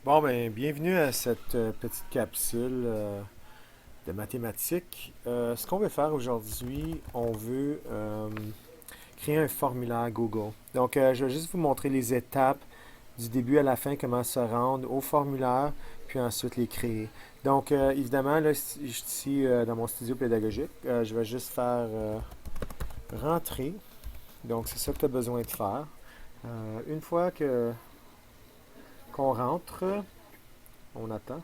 Bon, ben, bienvenue à cette petite capsule de mathématiques. Ce qu'on veut faire aujourd'hui, on veut créer un formulaire Google. Donc, je vais juste vous montrer les étapes du début à la fin, comment se rendre au formulaire, puis ensuite les créer. Donc, évidemment, là, je suis ici dans mon studio pédagogique. Je vais juste faire rentrer. Donc, c'est ça que tu as besoin de faire. Une fois que qu'on rentre, on attend.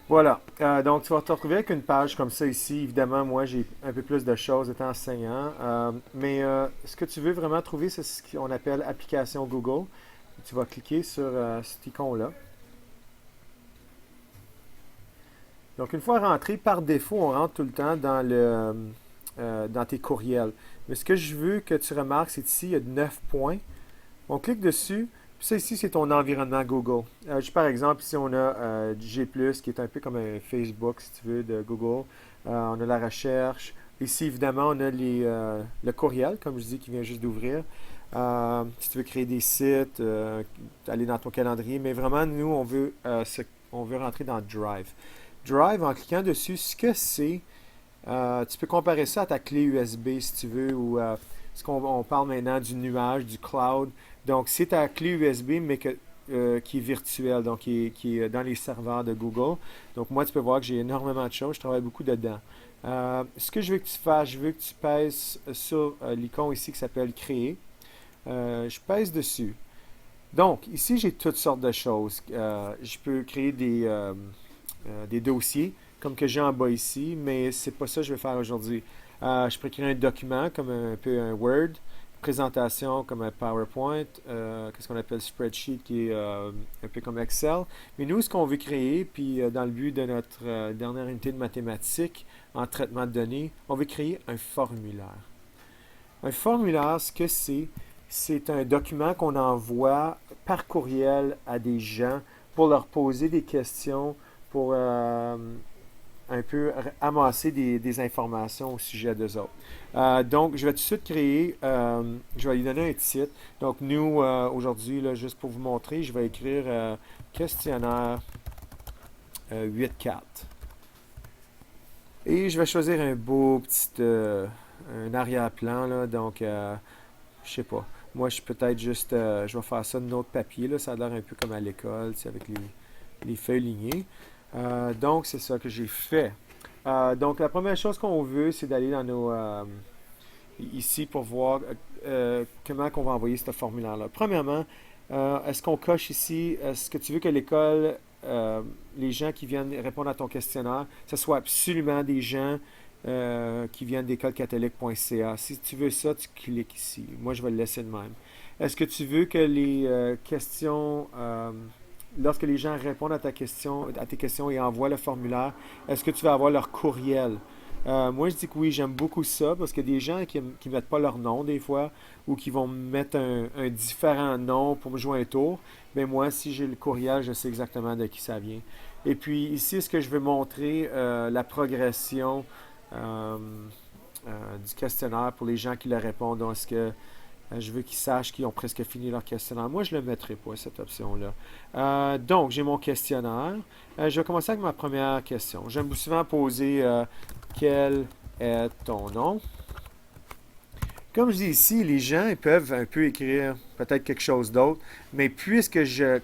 Voilà. Donc, tu vas te retrouver avec une page comme ça ici. Évidemment, moi, j'ai un peu plus de choses étant enseignant. Mais ce que tu veux vraiment trouver, c'est ce qu'on appelle application Google. Tu vas cliquer sur cet icône-là. Donc, une fois rentré, par défaut, on rentre tout le temps dans tes courriels. Mais ce que je veux que tu remarques, c'est ici, il y a 9 points. On clique dessus. Puis ça ici, c'est ton environnement Google. Par exemple, ici, on a G+, qui est un peu comme un Facebook, si tu veux, de Google. On a la recherche. Ici, évidemment, on a le courriel, comme je dis, qui vient juste d'ouvrir. Si tu veux créer des sites, aller dans ton calendrier. Mais vraiment, nous, on veut rentrer dans Drive. Drive, en cliquant dessus, ce que c'est, tu peux comparer ça à ta clé USB, si tu veux, ou ce qu'on parle maintenant du nuage, du cloud. Donc, c'est ta clé USB, mais qui est virtuelle, donc qui est dans les serveurs de Google. Donc, moi, tu peux voir que j'ai énormément de choses. Je travaille beaucoup dedans. Ce que je veux que tu fasses, je veux que tu pèses sur l'icône ici qui s'appelle Créer. Je pèse dessus. Donc, ici, j'ai toutes sortes de choses. Je peux créer des dossiers, comme que j'ai en bas ici, mais c'est pas ça que je vais faire aujourd'hui. Je peux créer un document, comme un peu un Word, présentation comme un PowerPoint, qu'est-ce qu'on appelle spreadsheet, qui est un peu comme Excel. Mais nous, ce qu'on veut créer, puis dans le but de notre dernière unité de mathématiques en traitement de données, on veut créer un formulaire. Un formulaire, ce que c'est un document qu'on envoie par courriel à des gens pour leur poser des questions, pour un peu amasser des informations au sujet d'eux autres. Donc, je vais tout de suite créer, je vais lui donner un titre. Donc, nous, aujourd'hui, là, juste pour vous montrer, je vais écrire questionnaire 8.4. Et je vais choisir un beau petit un arrière-plan, là, donc, je sais pas. Moi, je suis peut-être juste, je vais faire ça de notre papier, là, ça a l'air un peu comme à l'école, avec les feuilles lignées. Donc, c'est ça que j'ai fait. Donc, la première chose qu'on veut, c'est d'aller dans nos ici pour voir comment on va envoyer ce formulaire-là. Premièrement, est-ce qu'on coche ici, est-ce que tu veux que l'école, les gens qui viennent répondre à ton questionnaire, ce soit absolument des gens qui viennent d'écolecatholique.ca. Si tu veux ça, tu cliques ici. Moi, je vais le laisser de même. Est-ce que tu veux que les questions, lorsque les gens répondent à tes questions et envoient le formulaire, est-ce que tu vas avoir leur courriel? Moi, je dis que oui, j'aime beaucoup ça parce qu'il y a des gens qui ne mettent pas leur nom des fois ou qui vont mettre un différent nom pour me jouer un tour. Mais moi, si j'ai le courriel, je sais exactement de qui ça vient. Et puis ici, est-ce que je veux montrer la progression du questionnaire pour les gens qui le répondent? Donc, est-ce que je veux qu'ils sachent qu'ils ont presque fini leur questionnaire? Moi, je ne le mettrai pas, cette option-là. Donc, j'ai mon questionnaire. Je vais commencer avec ma première question. J'aime souvent poser quel est ton nom? Comme je dis ici, les gens ils peuvent un peu écrire peut-être quelque chose d'autre, mais puisque je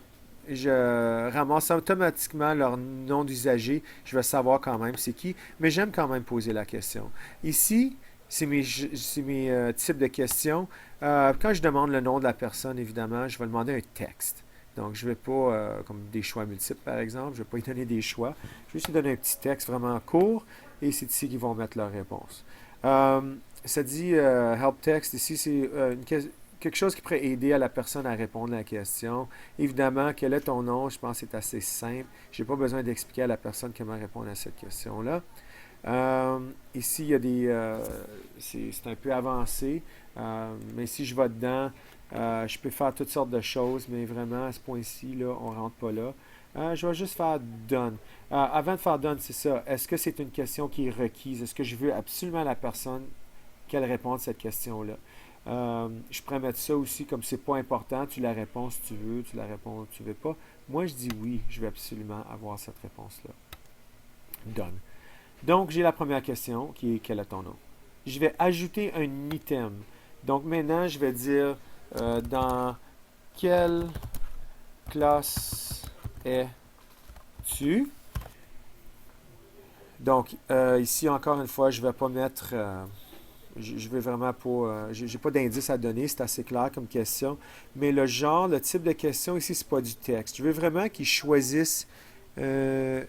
ramasse automatiquement leur nom d'usager, je vais savoir quand même c'est qui, mais j'aime quand même poser la question. Ici, c'est mes types de questions. Quand je demande le nom de la personne, évidemment, je vais demander un texte. Donc, je ne vais pas, comme des choix multiples par exemple, je ne vais pas lui donner des choix. Je vais juste lui donner un petit texte vraiment court et c'est ici qu'ils vont mettre leur réponse. Ça dit help text. Ici, c'est quelque chose qui pourrait aider à la personne à répondre à la question. Évidemment, quel est ton nom? Je pense que c'est assez simple. Je n'ai pas besoin d'expliquer à la personne comment répondre à cette question-là. Ici, il y a c'est un peu avancé, mais si je vais dedans, je peux faire toutes sortes de choses, mais vraiment, à ce point-ci, là, on ne rentre pas là. Je vais juste faire done. Avant de faire done, c'est ça. Est-ce que c'est une question qui est requise? Est-ce que je veux absolument la personne qu'elle réponde à cette question-là? Je pourrais mettre ça aussi comme c'est pas important, tu la réponds si tu veux, tu la réponds si tu veux pas. Moi, je dis oui, je veux absolument avoir cette réponse-là. Done. Donc, j'ai la première question qui est quel est ton nom? Je vais ajouter un item. Donc, maintenant, je vais dire dans quelle classe es-tu? Donc, ici, encore une fois, je ne vais pas mettre. Je vais vraiment pas. J'ai pas d'indice à donner, c'est assez clair comme question. Mais le genre, le type de question ici, c'est pas du texte. Je veux vraiment qu'ils choisissent un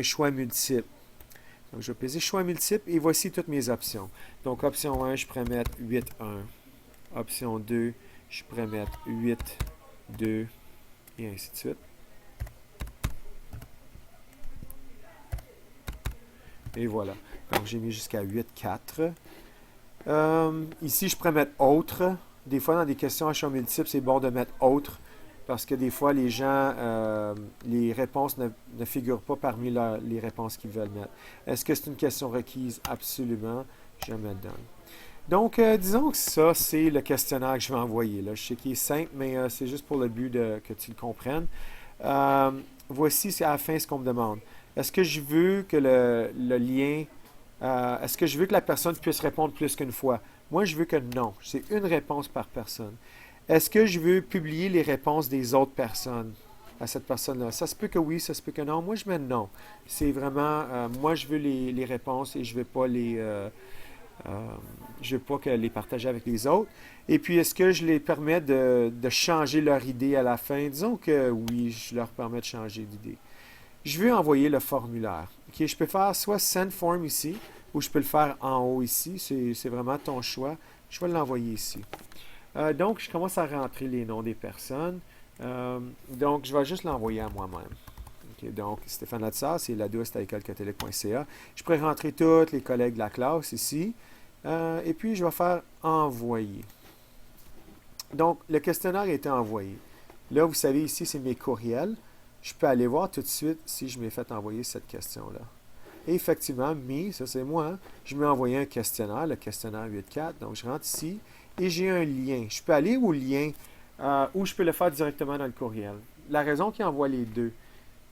choix multiple. Donc, je vais peser choix multiple et voici toutes mes options. Donc, option 1, je pourrais mettre 8-1. Option 2, je pourrais mettre 8-2 et ainsi de suite. Et voilà. Donc, j'ai mis jusqu'à 8-4. Ici, je pourrais mettre autre. Des fois, dans des questions à choix multiple, c'est bon de mettre autre parce que des fois, les gens, les réponses ne figurent pas parmi les réponses qu'ils veulent mettre. Est-ce que c'est une question requise? Absolument. Je me donne. Donc, disons que ça, c'est le questionnaire que je vais envoyer. Là. Je sais qu'il est simple, mais c'est juste pour le but que tu le comprennes. Euh, Voici, c'est à la fin ce qu'on me demande. Est-ce que je veux que le lien est-ce que je veux que la personne puisse répondre plus qu'une fois? Moi, je veux que non. C'est une réponse par personne. Est-ce que je veux publier les réponses des autres personnes à cette personne-là? Ça se peut que oui, ça se peut que non. Moi, je mets non. C'est vraiment, moi, je veux les réponses et je ne veux pas je veux pas que les partager avec les autres. Et puis, est-ce que je les permets de changer leur idée à la fin? Disons que oui, je leur permets de changer d'idée. Je veux envoyer le formulaire. Okay, je peux faire soit Send Form ici, ou je peux le faire en haut ici. C'est vraiment ton choix. Je vais l'envoyer ici. Donc, je commence à rentrer les noms des personnes. Donc, je vais juste l'envoyer à moi-même. Okay, donc, Stéphane Latsar, c'est ladouce@écolecatholique.ca. Je pourrais rentrer tous les collègues de la classe ici. Et puis, je vais faire envoyer. Donc, le questionnaire a été envoyé. Là, vous savez, ici, c'est mes courriels. Je peux aller voir tout de suite si je m'ai fait envoyer cette question-là. Et effectivement, ça c'est moi, hein, je m'ai envoyé un questionnaire, le questionnaire 8.4. Donc, je rentre ici et j'ai un lien. Je peux aller au lien ou je peux le faire directement dans le courriel. La raison qu'il envoie les deux,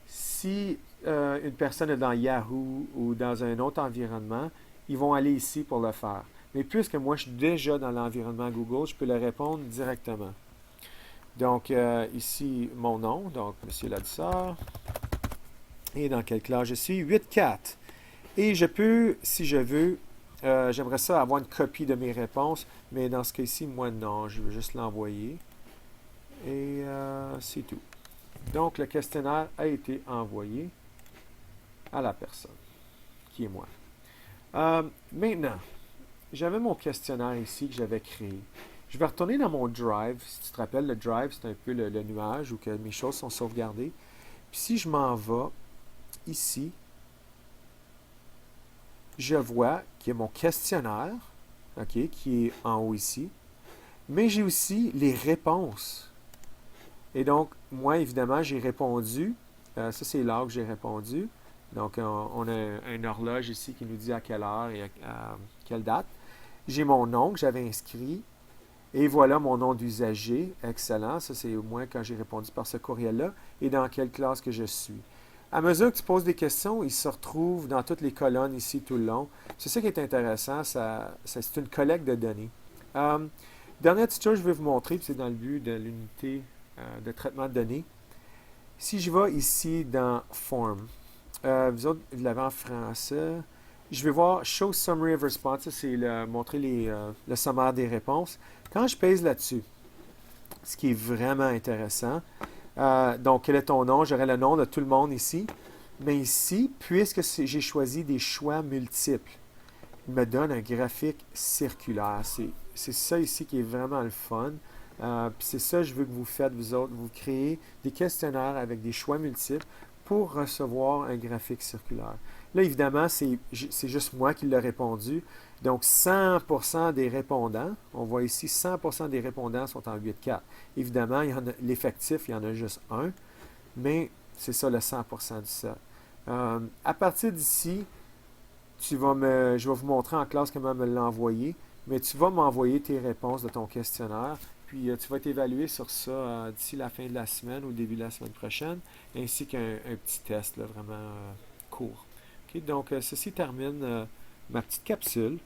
si une personne est dans Yahoo ou dans un autre environnement, ils vont aller ici pour le faire. Mais puisque moi, je suis déjà dans l'environnement Google, je peux le répondre directement. Donc, ici, mon nom, donc M. Ladouceur. Et dans quelle classe je suis? 8.4. Et je peux, si je veux, j'aimerais ça avoir une copie de mes réponses, mais dans ce cas-ci, moi, non, je veux juste l'envoyer. Et c'est tout. Donc, le questionnaire a été envoyé à la personne, qui est moi. Maintenant, j'avais mon questionnaire ici que j'avais créé. Je vais retourner dans mon Drive. Si tu te rappelles, le Drive, c'est un peu le nuage où que mes choses sont sauvegardées. Puis si je m'en vais ici, je vois qu'il y a mon questionnaire, okay, qui est en haut ici, mais j'ai aussi les réponses. Et donc, moi, évidemment, j'ai répondu. Ça, c'est l'heure que j'ai répondu. Donc, on a une horloge ici qui nous dit à quelle heure et à quelle date. J'ai mon nom que j'avais inscrit. Et voilà mon nom d'usager. Excellent. Ça, c'est au moins quand j'ai répondu par ce courriel-là. Et dans quelle classe que je suis. À mesure que tu poses des questions, ils se retrouvent dans toutes les colonnes ici tout le long. C'est ça qui est intéressant. C'est une collecte de données. Dernière petite chose que je vais vous montrer, c'est dans le but de l'unité de traitement de données. Si je vais ici dans Form, vous autres, vous l'avez en français. Je vais voir Show Summary of Responses, c'est montrer le sommaire des réponses. Quand je pèse là-dessus, ce qui est vraiment intéressant, donc quel est ton nom? J'aurai le nom de tout le monde ici. Mais ici, puisque j'ai choisi des choix multiples, il me donne un graphique circulaire. C'est ça ici qui est vraiment le fun. Puis c'est ça que je veux que vous faites, vous autres. Vous créez des questionnaires avec des choix multiples pour recevoir un graphique circulaire. Là, évidemment, c'est juste moi qui l'ai répondu. Donc, 100% des répondants, on voit ici, 100% des répondants sont en 8.4. Évidemment, l'effectif, il y en a juste un, mais c'est ça le 100% du set. À partir d'ici, je vais vous montrer en classe comment me l'envoyer. mais tu vas m'envoyer tes réponses de ton questionnaire, puis tu vas t'évaluer sur ça d'ici la fin de la semaine ou début de la semaine prochaine, ainsi qu'un petit test là, vraiment court. OK, donc, ceci termine ma petite capsule.